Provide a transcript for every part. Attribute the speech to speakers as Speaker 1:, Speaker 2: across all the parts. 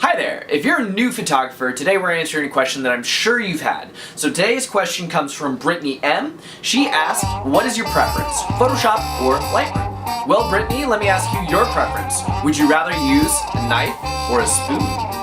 Speaker 1: Hi there! If you're a new photographer, today we're answering a question that I'm sure you've had. So today's question comes from Brittany M. She asked, what is your preference, Photoshop or Lightroom? Well, Brittany, let me ask you your preference. Would you rather use a knife or a spoon?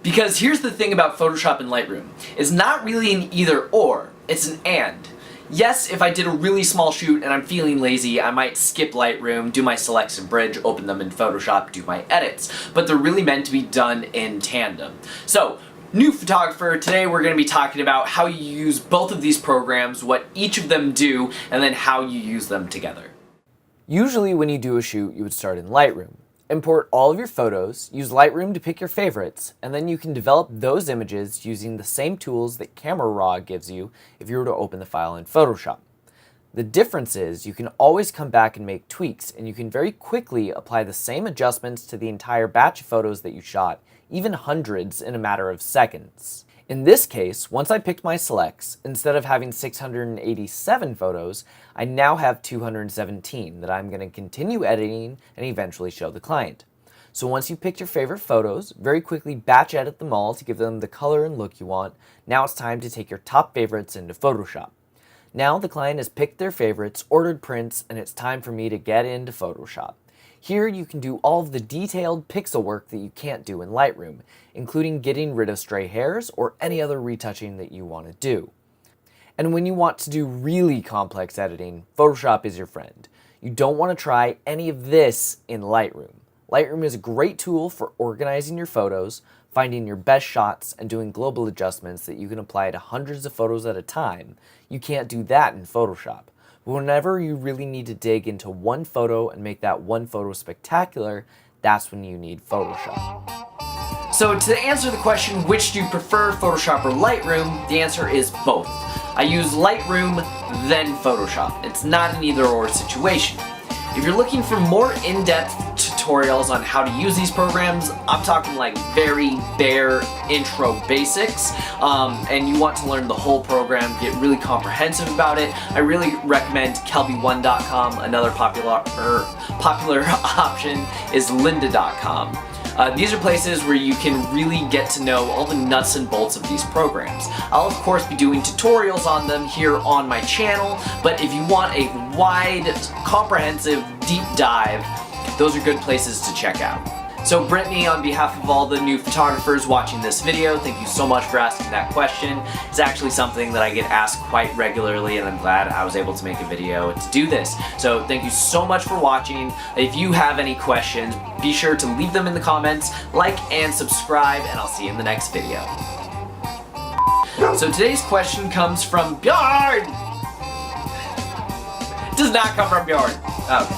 Speaker 1: Because here's the thing about Photoshop and Lightroom. It's not really an either or, it's an and. Yes, if I did a really small shoot and I'm feeling lazy, I might skip Lightroom, do my selects and bridge, open them in Photoshop, do my edits. But they're really meant to be done in tandem. So, new photographer, today we're going to be talking about how you use both of these programs, what each of them do, and then how you use them together. Usually when you do a shoot, you would start in Lightroom. Import all of your photos, use Lightroom to pick your favorites, and then you can develop those images using the same tools that Camera Raw gives you if you were to open the file in Photoshop. The difference is you can always come back and make tweaks, and you can very quickly apply the same adjustments to the entire batch of photos that you shot, even hundreds, in a matter of seconds. In this case, once I picked my selects, instead of having 687 photos, I now have 217 that I'm going to continue editing and eventually show the client. So once you picked your favorite photos, very quickly batch edit them all to give them the color and look you want. Now it's time to take your top favorites into Photoshop. Now the client has picked their favorites, ordered prints, and it's time for me to get into Photoshop. Here you can do all of the detailed pixel work that you can't do in Lightroom, including getting rid of stray hairs or any other retouching that you want to do. And when you want to do really complex editing, Photoshop is your friend. You don't want to try any of this in Lightroom. Lightroom is a great tool for organizing your photos, finding your best shots, and doing global adjustments that you can apply to hundreds of photos at a time. You can't do that in Photoshop. But whenever you really need to dig into one photo and make that one photo spectacular, that's when you need Photoshop. So to answer the question, which do you prefer, Photoshop or Lightroom, the answer is both. I use Lightroom, then Photoshop. It's not an either or situation. If you're looking for more in-depth tutorials on how to use these programs, I'm talking like very bare intro basics, and you want to learn the whole program, get really comprehensive about it, I really recommend kelby1.com. Another popular option is lynda.com. These are places where you can really get to know all the nuts and bolts of these programs. I'll of course be doing tutorials on them here on my channel, but if you want a wide, comprehensive, deep dive, those are good places to check out. So Brittany, on behalf of all the new photographers watching this video, thank you so much for asking that question. It's actually something that I get asked quite regularly, and I'm glad I was able to make a video to do this. So thank you so much for watching. If you have any questions, be sure to leave them in the comments, like and subscribe, and I'll see you in the next video. So today's question comes from Bjorn! It does not come from Bjorn. Okay.